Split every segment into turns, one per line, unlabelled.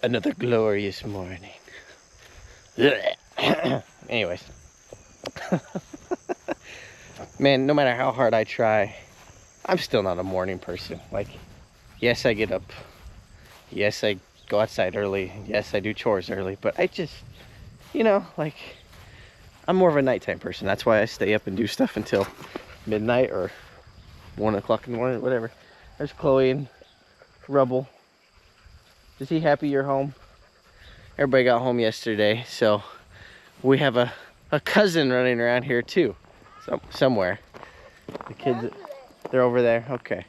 Another glorious morning. Anyways. Man, no matter how hard I try, I'm still not a morning person. Like, yes, I get up. Yes, I go outside early. Yes, I do chores early. But I just, like, I'm more of a nighttime person. That's why I stay up and do stuff until midnight or 1 o'clock in the morning, whatever. There's Chloe and Rubble. Is he happy you're home? Everybody got home yesterday, so we have a cousin running around here too, somewhere. The kids, they're over there. Okay.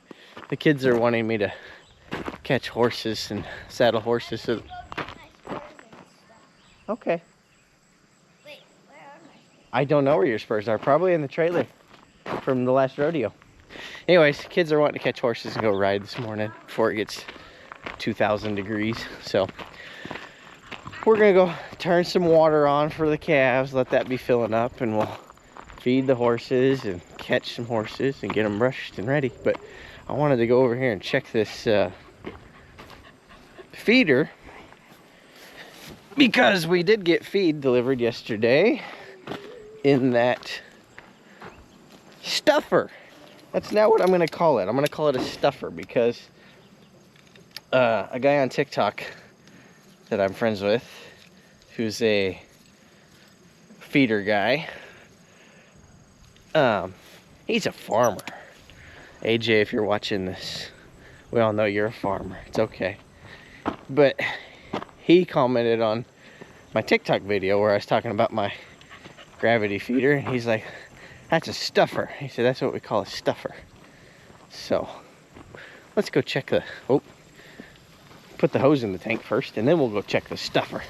The kids are wanting me to catch horses and saddle horses. So. Okay.
Wait, where are my spurs?
I don't know where your spurs are. Probably in the trailer from the last rodeo. Anyways, kids are wanting to catch horses and go ride this morning before it gets 2,000 degrees. So we're gonna go turn some water on for the calves, let that be filling up, and we'll feed the horses and catch some horses and get them brushed and ready. But I wanted to go over here and check this feeder, because we did get feed delivered yesterday in that stuffer. That's now what I'm gonna call it. I'm gonna call it a stuffer because a guy on TikTok that I'm friends with, who's a feeder guy, he's a farmer. AJ, if you're watching this, we all know you're a farmer. It's okay. But he commented on my TikTok video where I was talking about my gravity feeder, and he's like, that's a stuffer. He said, that's what we call a stuffer. So let's go check the, put the hose in the tank first, and then we'll go check the stuffer.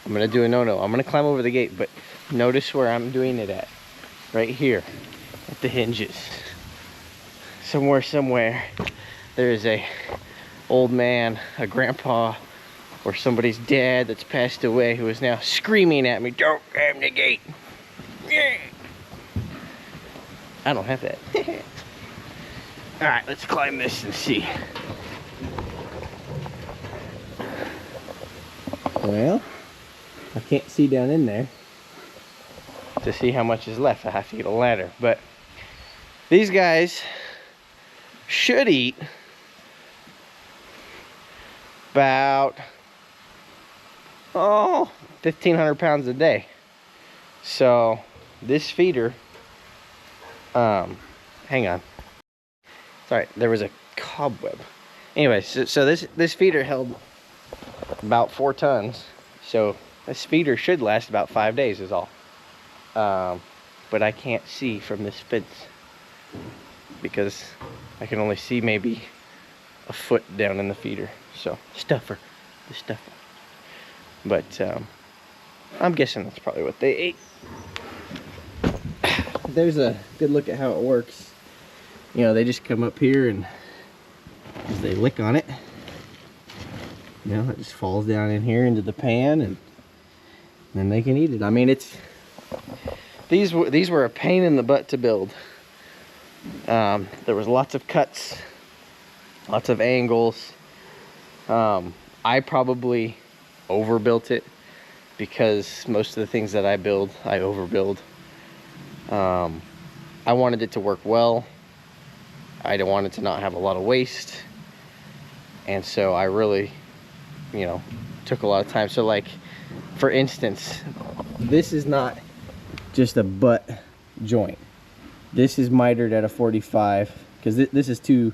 I'm gonna do a no-no. I'm gonna climb over the gate, but notice where I'm doing it at. Right here, at the hinges. Somewhere, there is a old man, a grandpa, or somebody's dad that's passed away who is now screaming at me, don't climb the gate. Yeah. I don't have that. All right, let's climb this and see. Well, I can't see down in there to see how much is left. I have to get a ladder, but these guys should eat about 1,500 pounds a day. So this feeder, hang on, sorry, there was a cobweb. Anyway, so this feeder held about 4 tons. So this feeder should last about 5 days is all. But I can't see from this fence because I can only see maybe a foot down in the feeder. So the stuffer. But I'm guessing that's probably what they ate. There's a good look at how it works. They just come up here, and as they lick on it, it just falls down in here into the pan, and then they can eat it. I mean, these were a pain in the butt to build. There was lots of cuts, lots of angles. I probably overbuilt it because most of the things that I build, I overbuild. I wanted it to work well. I don't want it to not have a lot of waste. And so I really, took a lot of time. So like, for instance, this is not just a butt joint. This is mitered at a 45 because this is 2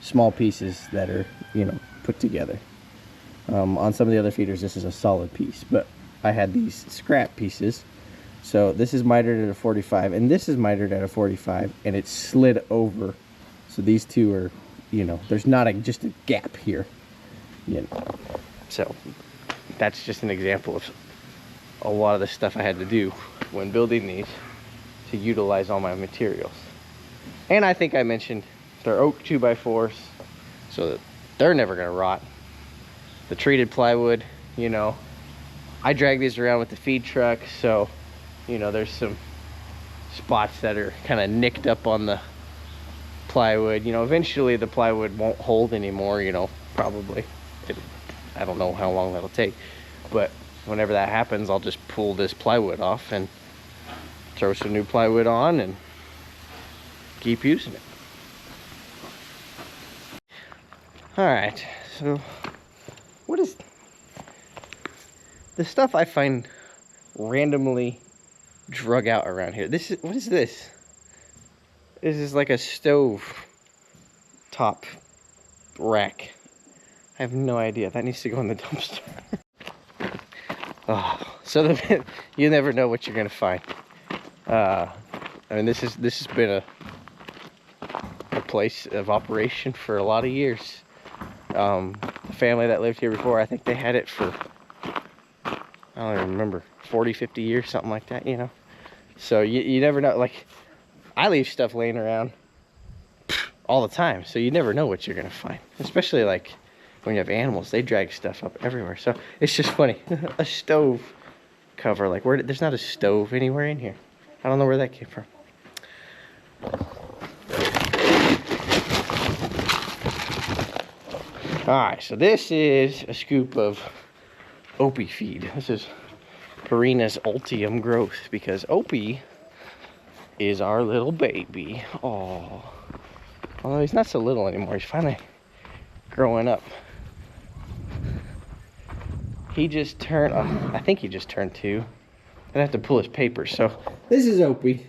small pieces that are, put together. On some of the other feeders, this is a solid piece, but I had these scrap pieces. So this is mitered at a 45, and this is mitered at a 45, and it's slid over. So these two are, there's not just a gap here. So that's just an example of a lot of the stuff I had to do when building these to utilize all my materials. And I think I mentioned they're oak 2x4s, so that they're never gonna rot. the treated plywood, you know. I drag these around with the feed truck, so, you know, there's some spots that are kind of nicked up on the plywood. You know, eventually the plywood won't hold anymore, you know, probably. I don't know how long that'll take, but whenever that happens, I'll just pull this plywood off and throw some new plywood on and keep using it. All right, so what is the stuff I find randomly drug out around here? What is this? This is like a stove top rack. I have no idea. That needs to go in the dumpster. Oh, so you never know what you're gonna find. I mean, this has been a place of operation for a lot of years. The family that lived here before, I think they had it for, I don't even remember, 40, 50 years, something like that, you know. So you never know. Like, I leave stuff laying around all the time, so you never know what you're gonna find. Especially like when you have animals, they drag stuff up everywhere. So it's just funny. A stove cover, like there's not a stove anywhere in here. I don't know where that came from. All right, so this is a scoop of Opie feed. This is Purina's Ultium Growth, because Opie is our little baby. Oh, although he's not so little anymore. He's finally growing up. He just turned, I think he just turned 2. I'd have to pull his papers. So this is Opie.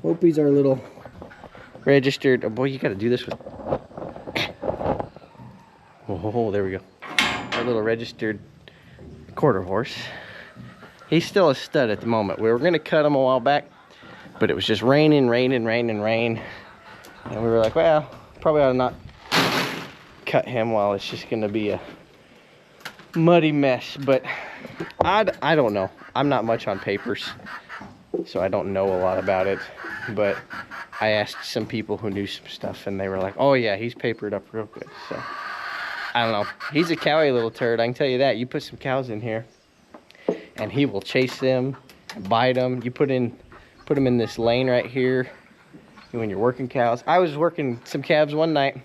Opie's our little registered, oh boy, you gotta do this with, oh, there we go. Our little registered quarter horse. He's still a stud at the moment. We were gonna cut him a while back, but it was just rain. And we were like, well, probably ought to not cut him while it's just gonna be a muddy mess. But I don't know. I'm not much on papers, so I don't know a lot about it. But I asked some people who knew some stuff, and they were like, oh yeah, he's papered up real good. So I don't know. He's a cowy little turd, I can tell you that. You put some cows in here, and he will chase them, bite them. You put them in this lane right here when you're working cows. I was working some calves one night,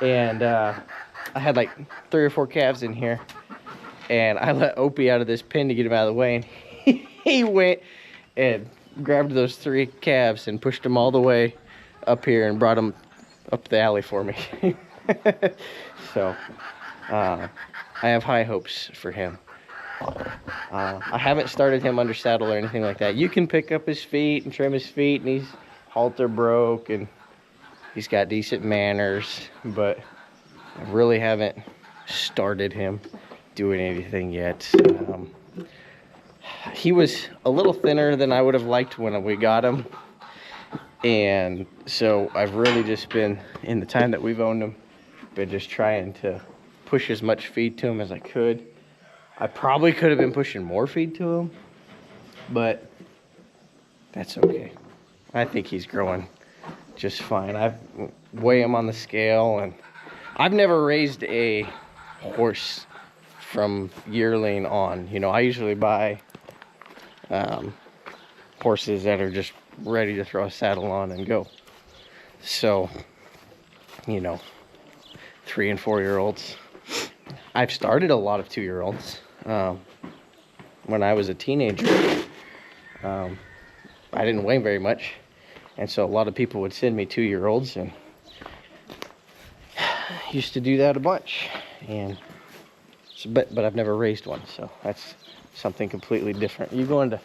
and I had like 3 or 4 calves in here, and I let Opie out of this pen to get him out of the way, and he went and grabbed those 3 calves and pushed them all the way up here and brought them up the alley for me. So I have high hopes for him. I haven't started him under saddle or anything like that. You can pick up his feet and trim his feet, and he's halter broke, and he's got decent manners, but I really haven't started him doing anything yet. He was a little thinner than I would have liked when we got him, and so I've really just been, in the time that we've owned him, been just trying to push as much feed to him as I could. I probably could have been pushing more feed to him, but that's okay. I think he's growing just fine. I weigh him on the scale, and I've never raised a horse from yearling on. You know, I usually buy horses that are just ready to throw a saddle on and go. So, you know, 3 and 4 year olds. I've started a lot of 2-year-olds. When I was a teenager, I didn't weigh very much, and so a lot of people would send me 2-year-olds, and used to do that a bunch. And so, but I've never raised one, so that's something completely different. You going to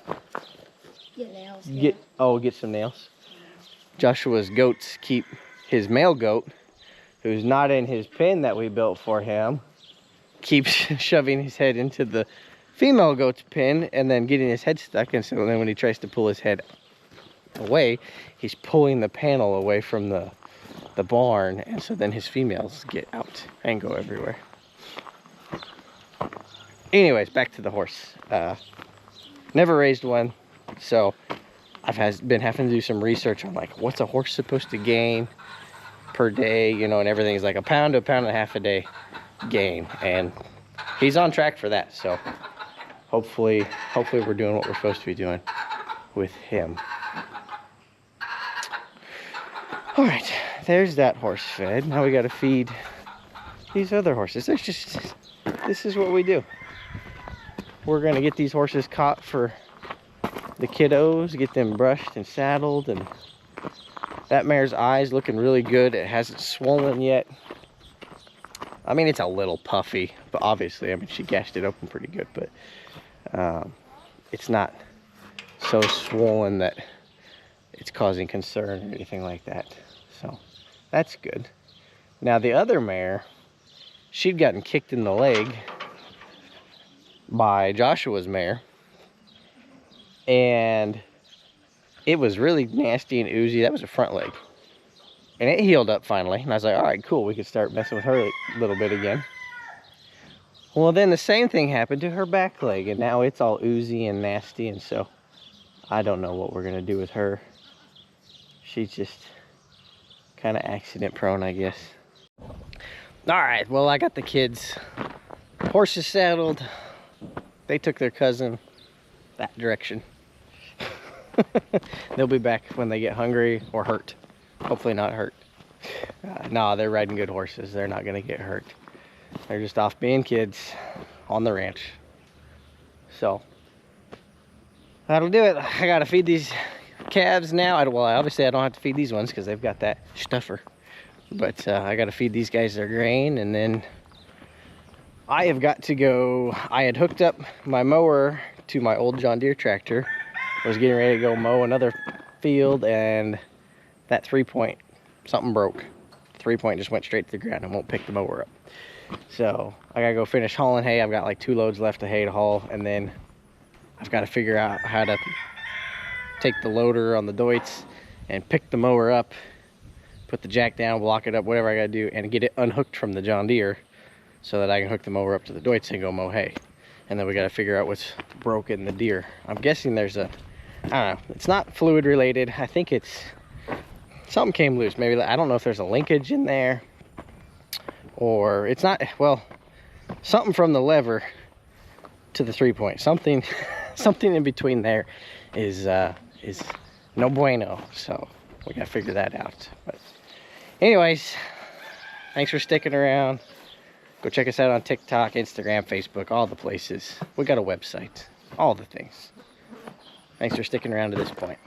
Get nails.
get some nails? Joshua's goats keep his male goat, who's not in his pen that we built for him, keeps shoving his head into the female goat's pen and then getting his head stuck. And so then when he tries to pull his head away, he's pulling the panel away from the barn, and so then his females get out and go everywhere. Anyways, back to the horse. Never raised one, so I've been having to do some research on like what's a horse supposed to gain per day, you know, and everything is like 1 pound to 1.5 pounds a day. gain, and he's on track for that. So hopefully we're doing what we're supposed to be doing with him. All right, there's that horse fed. Now we got to feed these other horses. This is what we do. We're gonna get these horses caught for the kiddos, get them brushed and saddled, and that mare's eyes looking really good. It hasn't swollen yet. I mean, it's a little puffy, but obviously, I mean, she gashed it open pretty good, but it's not so swollen that it's causing concern or anything like that. So that's good. Now the other mare, she'd gotten kicked in the leg by Joshua's mare, and it was really nasty and oozy. That was a front leg, and it healed up finally, and I was like, all right, cool, we could start messing with her a little bit again. Well, then the same thing happened to her back leg, and now it's all oozy and nasty, and so I don't know what we're gonna do with her. She's just kind of accident prone, I guess. All right, well, I got the kids horses saddled. They took their cousin that direction. They'll be back when they get hungry or hurt. Hopefully not hurt. No, they're riding good horses. They're not gonna get hurt. They're just off being kids on the ranch. So that'll do it. I gotta feed these calves now. Well, obviously I don't have to feed these ones because they've got that stuffer. But I gotta feed these guys their grain, and then I have got to go. I had hooked up my mower to my old John Deere tractor. I was getting ready to go mow another field, and that 3-point, something broke. 3-point just went straight to the ground and won't pick the mower up. So I gotta go finish hauling hay. I've got like 2 loads left of hay to haul, and then I've got to figure out how to take the loader on the Deutz and pick the mower up, put the jack down, block it up, whatever I gotta do, and get it unhooked from the John Deere so that I can hook the mower up to the Deutz and go mow hay. And then we gotta figure out what's broken in the Deere. I'm guessing there's a, I don't know, it's not fluid related. I think it's, something came loose. Maybe, I don't know if there's a linkage in there, or it's not, well, something from the lever to the 3-point. Something in between there is no bueno. So we gotta figure that out. But anyways, thanks for sticking around. Go check us out on TikTok, Instagram, Facebook, all the places. We got a website, all the things. Thanks for sticking around to this point.